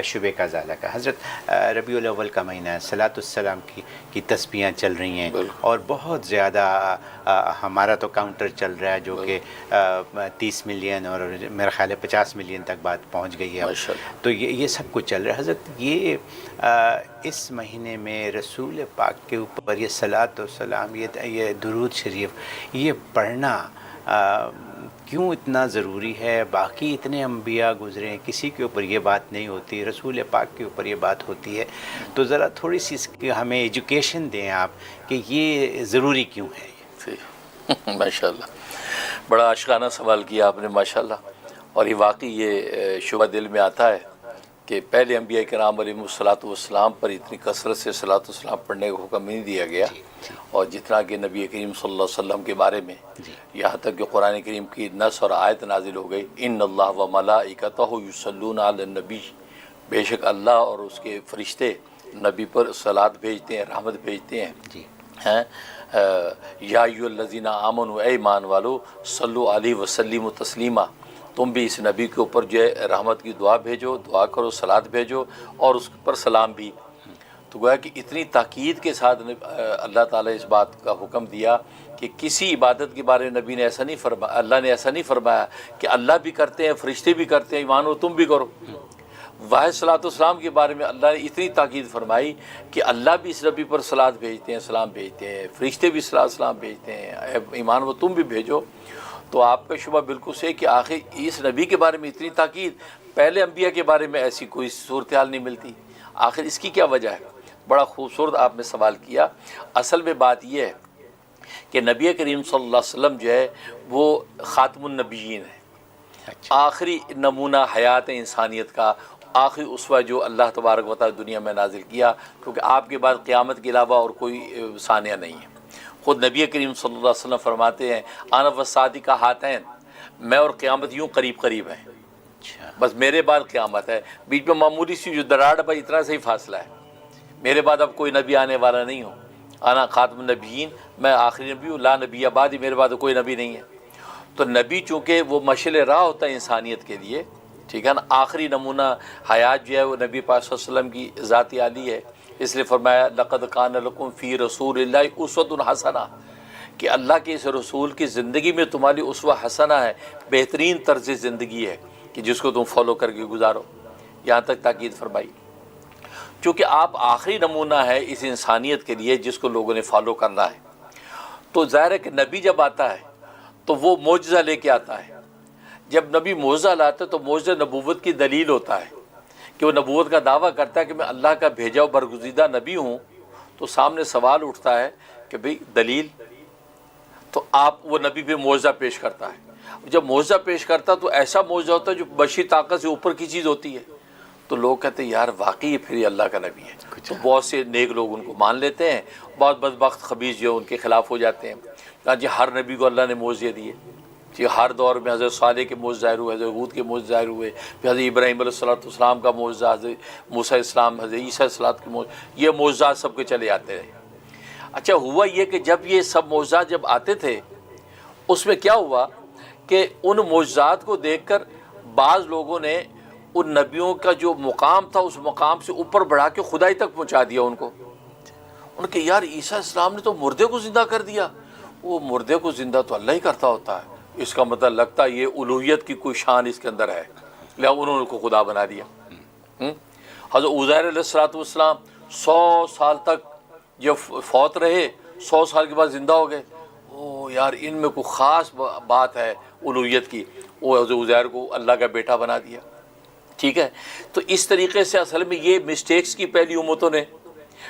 شبے کا ازالہ کا. حضرت ربیع الاول کا مہینہ ہے، صلاۃ السلام کی تسبیحاں چل رہی ہیں اور بہت زیادہ ہمارا تو کاؤنٹر چل رہا ہے جو کہ 30 ملین اور میرا خیال ہے 50 ملین تک بات پہنچ گئی ہے. تو یہ سب کچھ چل رہا ہے. حضرت یہ اس مہینے میں رسول پاک کے اوپر یہ صلاۃ و سلام، یہ درود شریف یہ پڑھنا کیوں اتنا ضروری ہے؟ باقی اتنے انبیاء گزرے ہیں، کسی کے اوپر یہ بات نہیں ہوتی، رسول پاک کے اوپر یہ بات ہوتی ہے. تو ذرا تھوڑی سی اس کی ہمیں ایجوکیشن دیں آپ کہ یہ ضروری کیوں ہے. ماشاء اللہ، بڑا عاشقانہ سوال کیا آپ نے ماشاء اللہ. اور یہ واقعی یہ شبہ دل میں آتا ہے کہ پہلے انبیاء کرام علیہ الصلاۃ والسلام پر اتنی کثرت سے صلاۃ والسلام پڑھنے کا حکم نہیں دیا گیا، اور جتنا کہ نبی کریم صلی اللہ علیہ وسلم کے بارے میں یہاں تک کہ قرآن کریم کی نص اور آیت نازل ہو گئی، ان اللہ و ملائکتہ یصلون علی النبی، بے شک اللہ اور اس کے فرشتے نبی پر صلاۃ بھیجتے ہیں، رحمت بھیجتے ہیں. یا ایھا الذین آمنوا، اے ایمان والو، صلو علیہ وسلموا تسلیما، تم بھی اس نبی کے اوپر جو ہے رحمت کی دعا بھیجو، دعا کرو، صلاۃ بھیجو اور اس پر سلام بھی. تو گویا کہ اتنی تاکید کے ساتھ اللہ تعالیٰ اس بات کا حکم دیا کہ کسی عبادت کے بارے میں نبی نے ایسا نہیں فرمایا، اللہ نے ایسا نہیں فرمایا کہ اللہ بھی کرتے ہیں، فرشتے بھی کرتے ہیں، ایمان ہو تم بھی کرو. واحد صلاۃ والسلام کے بارے میں اللہ نے اتنی تاکید فرمائی کہ اللہ بھی اس نبی پر صلاۃ بھیجتے ہیں، سلام بھیجتے ہیں، فرشتے بھی صلاۃ سلام بھیجتے ہیں، ایمان ہو تم بھی بھیجو. تو آپ کا شبہ بالکل صحیح کہ آخر اس نبی کے بارے میں اتنی تاکید، پہلے انبیاء کے بارے میں ایسی کوئی صورتحال نہیں ملتی. آخر اس کی کیا وجہ ہے؟ بڑا خوبصورت آپ نے سوال کیا. اصل میں بات یہ ہے کہ نبی کریم صلی اللہ علیہ وسلم جو ہے وہ خاتم النبیین ہے، آخری نمونہ حیات انسانیت کا، آخری اسوہ جو اللہ تبارک و تعالی دنیا میں نازل کیا، کیونکہ آپ کے بعد قیامت کے علاوہ اور کوئی ثانیہ نہیں ہے. خود نبی کریم صلی اللہ علیہ وسلم فرماتے ہیں انا والصادق ہاتین، میں اور قیامت یوں قریب قریب ہیں، بس میرے بعد قیامت ہے، بیچ میں معمولی سی جو دراڑ بھائی اتنا صحیح فاصلہ ہے، میرے بعد اب کوئی نبی آنے والا نہیں ہو. انا خاتم النبیین، میں آخری نبی ہوں، لا نبی بعدی، میرے بعد کوئی نبی نہیں ہے. تو نبی چونکہ وہ مشعل راہ ہوتا ہے انسانیت کے لیے، ٹھیک ہے نا، آخری نمونہ حیات جو ہے وہ نبی پاک صلی اللہ علیہ وسلم کی ذات عالی ہے. اس لیے فرمایا لقد کان لکم فی رسول اللہ اسوۃ حسنہ، کہ اللہ کے اس رسول کی زندگی میں تمہاری اسوہ حسنہ ہے، بہترین طرز زندگی ہے کہ جس کو تم فالو کر کے گزارو. یہاں تک تاکید فرمائی. چونکہ آپ آخری نمونہ ہے اس انسانیت کے لیے جس کو لوگوں نے فالو کرنا ہے، تو ظاہر ہے کہ نبی جب آتا ہے تو وہ معجزہ لے کے آتا ہے. جب نبی معجزہ لاتا ہے تو معجزہ نبوت کی دلیل ہوتا ہے کہ وہ نبوت کا دعویٰ کرتا ہے کہ میں اللہ کا بھیجا ہوا برگزیدہ نبی ہوں. تو سامنے سوال اٹھتا ہے کہ بھئی دلیل، تو آپ وہ نبی پہ معجزہ پیش کرتا ہے. جب معجزہ پیش کرتا ہے تو ایسا معجزہ ہوتا ہے جو بشری طاقت سے اوپر کی چیز ہوتی ہے. تو لوگ کہتے ہیں یار واقعی پھر یہ اللہ کا نبی ہے. تو بہت سے نیک لوگ ان کو مان لیتے ہیں، بہت بدبخت خبیث جو ان کے خلاف ہو جاتے ہیں. جی ہر نبی کو اللہ نے معجزے دیے، جی ہر دور میں حضرت صالح کے معجزے ظاہر ہوئے، حضرت ہود کے معجزے ظاہر ہوئے، پھر حضرت ابراہیم علیہ السلام کا معجزہ، حضرت موسیٰ السلام، حضرت عیسیٰ السلام کے معجزے، یہ معجزات سب کے چلے آتے رہے. اچھا ہوا یہ کہ جب یہ سب معجزات جب آتے تھے، اس میں کیا ہوا کہ ان معجزات کو دیکھ کر بعض لوگوں نے ان نبیوں کا جو مقام تھا اس مقام سے اوپر بڑھا کے خدائی تک پہنچا دیا ان کو. ان کے یار عیسیٰ السلام نے تو مردے کو زندہ کر دیا. وہ مردے کو زندہ تو اللہ ہی کرتا ہوتا ہے، اس کا مطلب لگتا ہے یہ الوہیت کی کوئی شان اس کے اندر ہے، لہٰذا انہوں نے کو خدا بنا دیا. حضرت عزیر علیہ السلام 100 سال تک جب فوت رہے، 100 سال کے بعد زندہ ہو گئے. او یار ان میں کوئی خاص بات ہے الوہیت کی، وہ حضرت عزیر کو اللہ کا بیٹا بنا دیا. ٹھیک ہے، تو اس طریقے سے اصل میں یہ مسٹیکس کی پہلی امتوں نے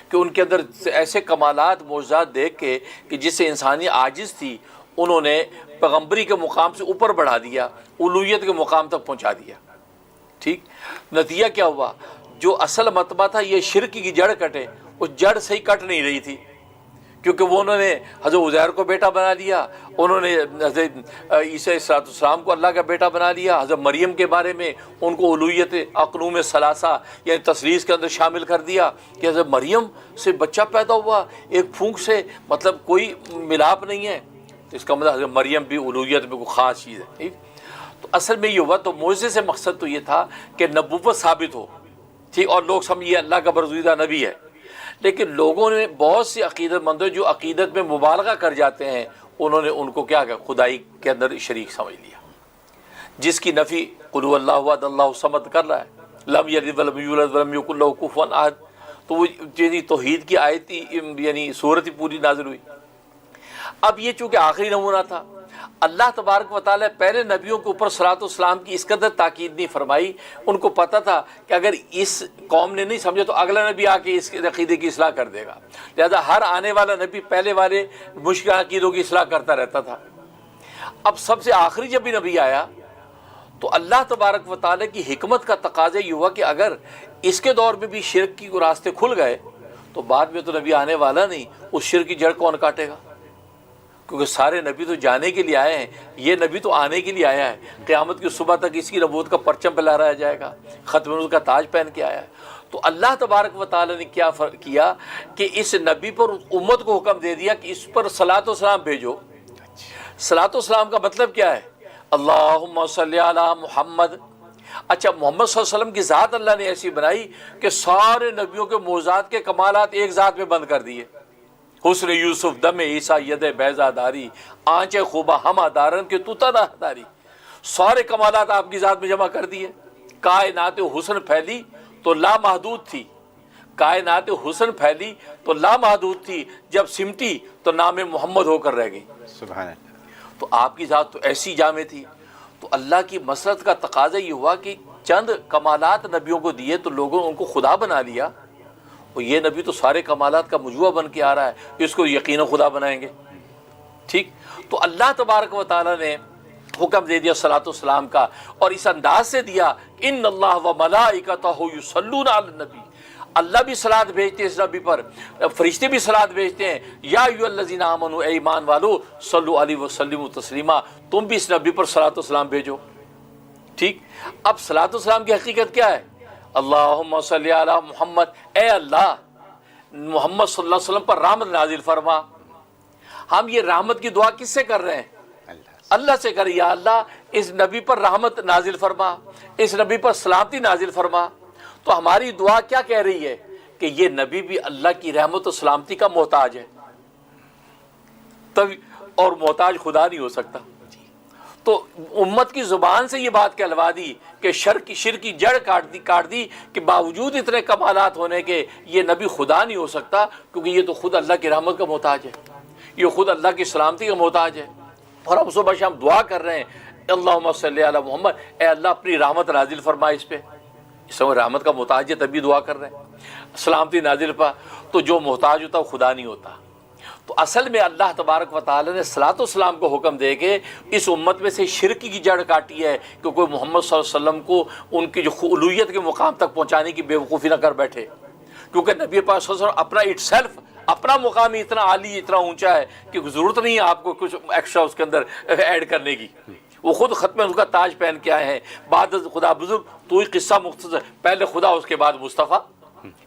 کہ ان کے اندر ایسے کمالات معجزات دیکھ کے کہ جس سے انسانی عاجز تھی، انہوں نے پیغمبری کے مقام سے اوپر بڑھا دیا، الوہیت کے مقام تک پہنچا دیا. ٹھیک، نتیجہ کیا ہوا؟ جو اصل مطبع تھا یہ شرک کی جڑ کٹے، اس جڑ صحیح کٹ نہیں رہی تھی، کیونکہ وہ انہوں نے حضرت عزیر کو بیٹا بنا لیا، انہوں نے حضرت عیسیٰ السلام کو اللہ کا بیٹا بنا لیا، حضرت مریم کے بارے میں ان کو الوہیت اقنوم ثلاثہ یعنی تثلیث کے اندر شامل کر دیا کہ حضرت مریم سے بچہ پیدا ہوا ایک پھونک سے، مطلب کوئی ملاپ نہیں ہے. تو اس کا مطلب حضرت مریم بھی الوہیت میں کوئی خاص چیز ہے. ٹھیک، تو اصل میں یہ ہوا. تو معجزے سے مقصد تو یہ تھا کہ نبوت ثابت ہو ٹھیک، اور لوگ سمجھیے اللہ کا برگزیدہ نبی ہے. لیکن لوگوں نے بہت سی عقیدت مندوں جو عقیدت میں مبالغہ کر جاتے ہیں، انہوں نے ان کو کیا کہا، خدائی کے اندر شریک سمجھ لیا. جس کی نفی قل هو اللہ احد اللہ الصمد کر رہا ہے، لم یلد ولم یولد ولم یکن لہ کفوا احد، تو وہ یعنی توحید کی آیت یعنی صورت ہی پوری نازل ہوئی. اب یہ چونکہ آخری نمونہ تھا، اللہ تبارک و تعالیٰ پہلے نبیوں کے اوپر صلاۃ والسلام کی اس قدر تاکید نہیں فرمائی. ان کو پتہ تھا کہ اگر اس قوم نے نہیں سمجھا تو اگلا نبی آ کے اس عقیدے کی اصلاح کر دے گا، لہذا ہر آنے والا نبی پہلے والے مشکل عقیدوں کی اصلاح کرتا رہتا تھا. اب سب سے آخری جب بھی نبی آیا تو اللہ تبارک و تعالیٰ کی حکمت کا تقاضا یہ ہوا کہ اگر اس کے دور میں بھی شرک کی راستے کھل گئے تو بعد میں تو نبی آنے والا نہیں، اس شرک کی جڑ کون کاٹے گا؟ کیونکہ سارے نبی تو جانے کے لیے آئے ہیں، یہ نبی تو آنے کے لیے آیا ہے. قیامت کی صبح تک اس کی نبوت کا پرچم پہ لہرایا جائے گا، ختم نبوت کا تاج پہن کے آیا ہے. تو اللہ تبارک و تعالیٰ نے کیا کیا کہ اس نبی پر امت کو حکم دے دیا کہ اس پر صلاۃ و سلام بھیجو. صلاۃ و سلام کا مطلب کیا ہے؟ اللہم صلی علی محمد. اچھا، محمد صلی اللہ علیہ وسلم کی ذات اللہ نے ایسی بنائی کہ سارے نبیوں کے معجزات کے کمالات ایک ذات میں بند کر دیے. حسن یوسف دم عیسیٰ ید بیضا داری، آنچ خوبہ ہما دارن کے تو تنہا داری. سارے کمالات آپ کی ذات میں جمع کر دیے. کائنات حسن پھیلی تو لامحدود تھی، کائنات حسن پھیلی تو لامحدود تھی، جب سمٹی تو نام محمد ہو کر رہ گئی. سبحان اللہ. تو آپ کی ذات تو ایسی جامع تھی. تو اللہ کی مسرت کا تقاضا یہ ہوا کہ چند کمالات نبیوں کو دیے تو لوگوں نے ان کو خدا بنا لیا، اور یہ نبی تو سارے کمالات کا مجموعہ بن کے آ رہا ہے، اس کو یقینا خدا بنائیں گے. ٹھیک، تو اللہ تبارک و تعالیٰ نے حکم دے دیا صلاۃ والسلام کا، اور اس انداز سے دیا ان اللہ و ملائکتہ یصلون علی النبی. اللہ بھی صلاۃ بھیجتے ہیں اس نبی پر، فرشتے بھی صلاۃ بھیجتے ہیں. یا ایھا الذین آمنوا، اے ایمان والو، صلوا علیہ وسلموا تسلیما، تم بھی اس نبی پر صلاۃ والسلام بھیجو. ٹھیک، اب صلاۃ والسلام کی حقیقت کیا ہے؟ اللہم صلی علی محمد، اے اللہ محمد صلی اللہ علیہ وسلم پر رحمت نازل فرما. ہم یہ رحمت کی دعا کس سے کر رہے ہیں؟ اللہ سے کر. یا اللہ اس نبی پر رحمت نازل فرما، اس نبی پر سلامتی نازل فرما. تو ہماری دعا کیا کہہ رہی ہے کہ یہ نبی بھی اللہ کی رحمت و سلامتی کا محتاج ہے، اور محتاج خدا نہیں ہو سکتا. تو امت کی زبان سے یہ بات کہلوا دی کہ شرک کی جڑ کاٹ دی کہ باوجود اتنے کمالات ہونے کے یہ نبی خدا نہیں ہو سکتا، کیونکہ یہ تو خود اللہ کی رحمت کا محتاج ہے، یہ خود اللہ کی سلامتی کا محتاج ہے. اور ہم صبح شام دعا کر رہے ہیں اللہم صلی علی محمد، اے اللہ اپنی رحمت نازل فرما اس پہ. اس میں رحمت کا محتاج ہے تبھی دعا کر رہے ہیں، سلامتی نازل پا. تو جو محتاج ہوتا وہ خدا نہیں ہوتا. تو اصل میں اللہ تبارک و تعالیٰ نے صلاۃ والسلام کو حکم دے کے اس امت میں سے شرک کی جڑ کاٹی ہے کہ کوئی محمد صلی اللہ علیہ وسلم کو ان کی جو الوہیت کے مقام تک پہنچانے کی بے وقوفی نہ کر بیٹھے. کیونکہ نبی پاک صلی اللہ علیہ وسلم اپنا اٹ سیلف، اپنا مقام اتنا عالی، اتنا اونچا ہے کہ ضرورت نہیں ہے آپ کو کچھ ایکسٹرا اس کے اندر ایڈ کرنے کی. وہ خود ختم ان کا تاج پہن کے آئے ہیں. بعد خدا بزرگ تو ہی قصہ مختصر، پہلے خدا اس کے بعد مصطفیٰ.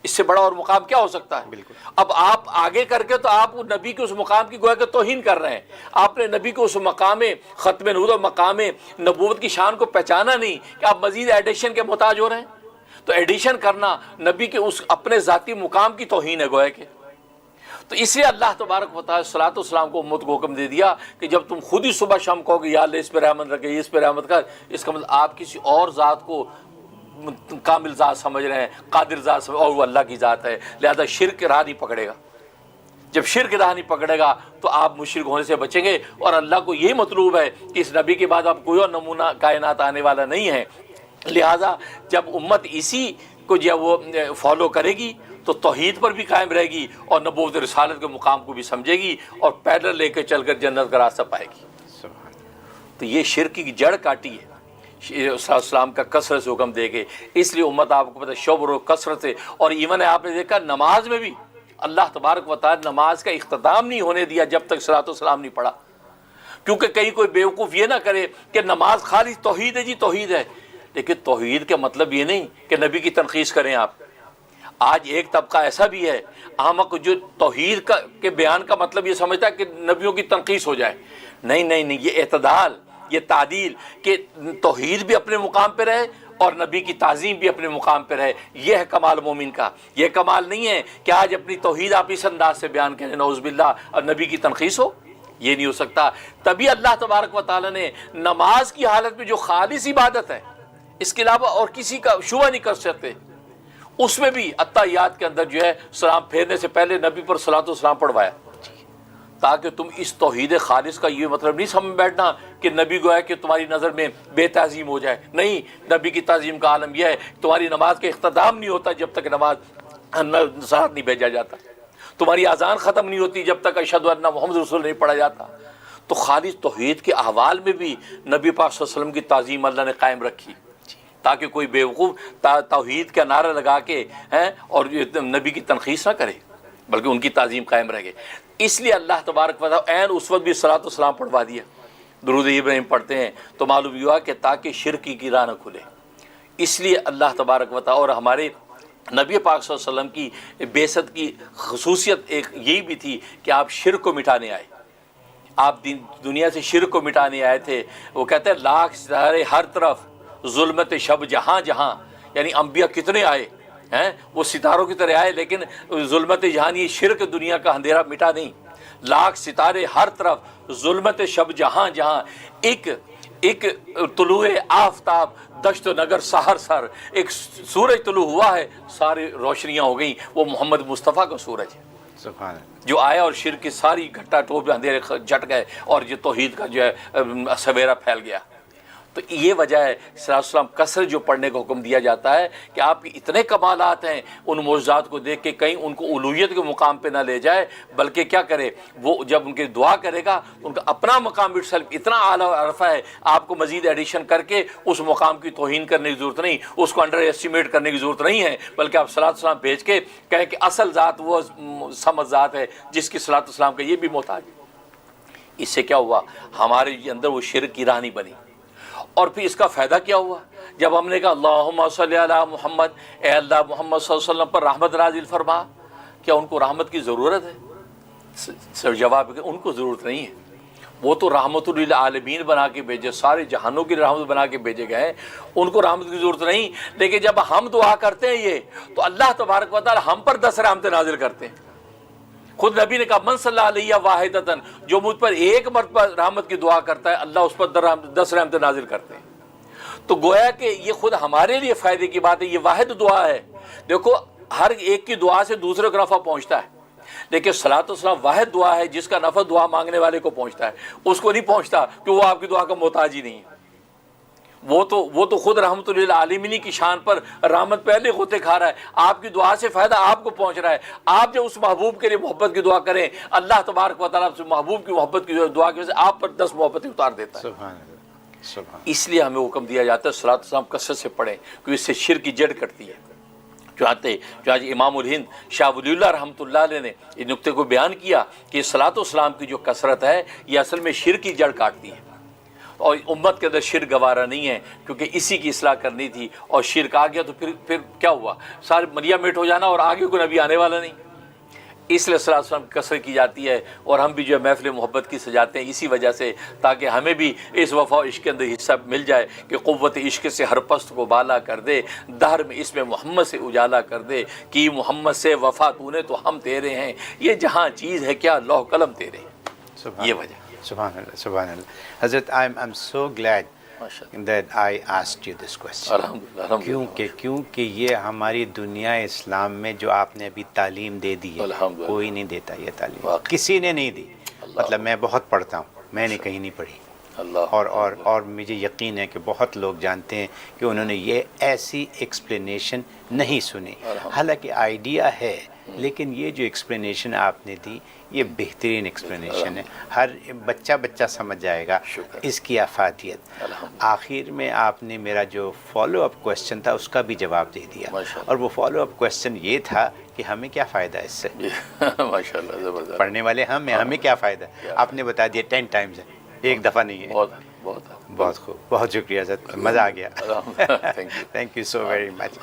اس سے بڑا اور مقام کیا ہو سکتا ہے؟ بالکل. اب آپ آگے کر کے تو آپ نبی کے اس مقام کی گویا کہ توہین کر رہے ہیں. آپ نے نبی کو اس مقام ختم نبوت و مقام نبوت کی شان کو پہچانا نہیں کہ آپ مزید ایڈیشن کے محتاج ہو رہے ہیں. تو ایڈیشن کرنا نبی کے اس اپنے ذاتی مقام کی توہین ہے گویا کہ. تو اس لیے اللہ تبارک و تعالیٰ صلاۃ والسلام کو امت کو حکم دے دیا کہ جب تم خود ہی صبح شام کہو کہ یا اللہ اس پہ رحمت رکھے، اس پہ رحمت کر، اس کا مطلب آپ کسی اور ذات کو کامل ذات سمجھ رہے ہیں، قادر ذات سمجھ، اور وہ اللہ کی ذات ہے. لہذا شرک راہ نہیں پکڑے گا. جب شرک راہ نہیں پکڑے گا تو آپ مشرک ہونے سے بچیں گے. اور اللہ کو یہی مطلوب ہے کہ اس نبی کے بعد آپ کوئی اور نمونہ کائنات آنے والا نہیں ہے. لہذا جب امت اسی کو جب وہ فالو کرے گی تو توحید پر بھی قائم رہے گی اور نبوت رسالت کے مقام کو بھی سمجھے گی اور پیدل لے کے چل کر جنت کا راستہ پائے گی. تو یہ شرک کی جڑ کاٹی ہے السلام کا کثرت سے حکم دے کے. اس لیے امت آپ کو پتہ شبر و کثرت سے. اور ایون آپ نے دیکھا نماز میں بھی اللہ تبارک و تعالی نماز کا اختتام نہیں ہونے دیا جب تک صلاۃ والسلام نہیں پڑھا. کیونکہ کہیں کوئی بیوقوف یہ نہ کرے کہ نماز خالی توحید ہے، جی توحید ہے. لیکن توحید کا مطلب یہ نہیں کہ نبی کی تنقیص کریں آپ. آج ایک طبقہ ایسا بھی ہے احمق جو توحید کے بیان کا مطلب یہ سمجھتا ہے کہ نبیوں کی تنقیص ہو جائے. نہیں نہیں نہیں، یہ اعتدال، یہ تعدیل کہ توحید بھی اپنے مقام پہ رہے اور نبی کی تعظیم بھی اپنے مقام پہ رہے. یہ ہے کمال مومن کا. یہ کمال نہیں ہے کہ آج اپنی توحید آپ اس انداز سے بیان کریں نعوذ باللہ اور نبی کی تنقیص ہو. یہ نہیں ہو سکتا. تبھی اللہ تبارک و تعالیٰ نے نماز کی حالت میں جو خالص عبادت ہے اس کے علاوہ اور کسی کا شبہ نہیں کر سکتے, اس میں بھی اتحیات کے اندر جو ہے سلام پھیرنے سے پہلے نبی پر صلاۃ و سلام پڑھوایا, تاکہ تم اس توحید خالص کا یہ مطلب نہیں سمجھ بیٹھنا کہ نبی گویا کہ تمہاری نظر میں بے تعظیم ہو جائے. نہیں, نبی کی تعظیم کا عالم یہ ہے تمہاری نماز کا اختتام نہیں ہوتا جب تک نماز ساتھ نہیں بھیجا جاتا. تمہاری اذان ختم نہیں ہوتی جب تک اشہد ان محمد رسول نہیں پڑھا جاتا. تو خالص توحید کے احوال میں بھی نبی پاک صلی اللہ علیہ وسلم کی تعظیم اللہ نے قائم رکھی, تاکہ کوئی بیوقوف توحید کا نعرہ لگا کے اور نبی کی تنقیص نہ کرے, بلکہ ان کی تعظیم قائم رہے. اس لیے اللہ تبارک و تعالیٰ عین اس وقت بھی صلاۃ و سلام پڑھوا دیا. درود ابراہیم پڑھتے ہیں تو معلوم ہوا کہ تاکہ شرک کی راہ نہ کھلے. اس لیے اللہ تبارک و تعالیٰ اور ہمارے نبی پاک صلی اللہ علیہ وسلم کی بعثت کی خصوصیت ایک یہی بھی تھی کہ آپ شرک کو مٹانے آئے. آپ دنیا سے شرک کو مٹانے آئے تھے. وہ کہتے ہیں لاکھ ستارے ہر طرف, ظلمت شب جہاں جہاں, یعنی انبیاء کتنے آئے ہیں وہ ستاروں کی طرح آئے, لیکن ظلمت جہانی شرک دنیا کا اندھیرا مٹا نہیں. لاکھ ستارے ہر طرف, ظلمت شب جہاں جہاں, ایک طلوع آفتاب دشت و نگر سحر سر, ایک سورج طلوع ہوا ہے ساری روشنیاں ہو گئیں, وہ محمد مصطفیٰ کا سورج ہے سبحان اللہ, جو آیا اور شرک کی ساری گھٹا ٹوپ اندھیرے جٹ گئے اور یہ توحید کا جو ہے سویرا پھیل گیا. تو یہ وجہ ہے صلی اللہ علیہ وسلم کثرت جو پڑھنے کا حکم دیا جاتا ہے کہ آپ کی اتنے کمالات ہیں, ان معجزات کو دیکھ کے کہیں ان کو الوہیت کے مقام پہ نہ لے جائے, بلکہ کیا کرے, وہ جب ان کی دعا کرے گا ان کا اپنا مقام اتنا اعلیٰ عرفہ ہے, آپ کو مزید ایڈیشن کر کے اس مقام کی توہین کرنے کی ضرورت نہیں, اس کو انڈر ایسٹیمیٹ کرنے کی ضرورت نہیں ہے, بلکہ آپ صلاۃ السلام بھیج کے کہیں کہ اصل ذات وہ سمجھ ذات ہے جس کی صلاۃ السلام کا یہ بھی محتاج ہے. اس سے کیا ہوا, ہمارے اندر وہ شرک کی راہ نہیں بنی. اور پھر اس کا فائدہ کیا ہوا, جب ہم نے کہا اللہم صلی علی محمد, اے اللہ محمد صلی اللہ علیہ وسلم پر رحمت نازل فرما, کیا ان کو رحمت کی ضرورت ہے؟ سر جواب کہ ان کو ضرورت نہیں ہے. وہ تو رحمت للعالمین بنا کے بھیجے, سارے جہانوں کی رحمت بنا کے بھیجے گئے, ان کو رحمت کی ضرورت نہیں. لیکن جب ہم دعا کرتے ہیں یہ, تو اللہ تبارک و تعالی ہم پر 10 رحمتیں نازل کرتے ہیں. خود نبی نے کہا من صلی علیہ واحدتن, جو مجھ پر ایک مرتبہ رحمت کی دعا کرتا ہے اللہ اس پر 10 رحمتیں نازل کرتے ہیں. تو گویا کہ یہ خود ہمارے لیے فائدے کی بات ہے, یہ واحد دعا ہے. دیکھو ہر ایک کی دعا سے دوسرے کو نفع پہنچتا ہے, لیکن صلاۃ والسلام واحد دعا ہے جس کا نفع دعا مانگنے والے کو پہنچتا ہے, اس کو نہیں پہنچتا کہ وہ آپ کی دعا کا محتاج ہی نہیں ہے. وہ تو خود رحمت للعالمین کی شان پر رحمت پہلے ہوتے کھا رہا ہے, آپ کی دعا سے فائدہ آپ کو پہنچ رہا ہے. آپ جب اس محبوب کے لیے محبت کی دعا کریں, اللہ تبارک و تعالیٰ محبوب کی محبت کی دعا کی وجہ سے آپ پر 10 محبتیں اتار دیتا ہے. سبحان اللہ, سبحان. اس لیے ہمیں حکم دیا جاتا ہے صلاۃ السلام کثرت سے پڑھیں, کیونکہ اس سے شرک کی جڑ کٹتی ہے. چنانچہ امام الہند شاہ ولی اللہ رحمۃ اللہ علیہ نے اس نقطے کو بیان کیا کہ صلاۃ والسلام کی جو کثرت ہے یہ اصل میں شرک کی جڑ کاٹتی ہے, اور امت کے اندر شرک گوارا نہیں ہے, کیونکہ اسی کی اصلاح کرنی تھی. اور شرک آ گیا تو پھر کیا ہوا, سارے مریا میٹ ہو جانا اور آگے کوئی نبی آنے والا نہیں. اس لیے صلی اللہ علیہ وسلم کی کثرت کی جاتی ہے, اور ہم بھی جو ہے محفل محبت کی سجاتے ہیں اسی وجہ سے, تاکہ ہمیں بھی اس وفا و عشق کے اندر حصہ مل جائے کہ قوت عشق سے ہر پست کو بالا کر دے, دہر میں اس میں محمد سے اجالا کر دے, کہ محمد سے وفا تو نے تو ہم تیرے ہیں, یہ جہاں چیز ہے کیا لوح قلم تیرے. یہ وجہ. سبحان اللہ, سبحان اللہ. حضرت I'm so glad that I asked you this question. الحمدللہ, کیونکہ یہ ہماری دنیا اسلام میں جو آپ نے ابھی تعلیم دے دی ہے, کوئی نہیں دیتا یہ تعلیم, کسی نے نہیں دی. مطلب میں بہت پڑھتا ہوں, میں نے کہیں نہیں پڑھی, اور مجھے یقین ہے کہ بہت لوگ جانتے ہیں کہ انہوں نے یہ ایسی ایکسپلینیشن نہیں سنی. حالانکہ آئیڈیا ہے, لیکن یہ جو ایکسپلینیشن آپ نے دی یہ بہترین ایکسپلینیشن ہے, ہر بچہ سمجھ جائے گا اس کی افادیت. آخر میں آپ نے میرا جو فالو اپ کویسچن تھا اس کا بھی جواب دے دیا, اور وہ فالو اپ کویسچن یہ تھا کہ ہمیں کیا فائدہ اس سے, ماشاءاللہ زبردست, پڑھنے والے ہمیں کیا فائدہ. آپ نے بتا دیا 10 ٹائمز ہے, ایک دفعہ نہیں ہے. بہت خوب, بہت شکریہ حضرت, مزہ آ گیا. Thank you so very much.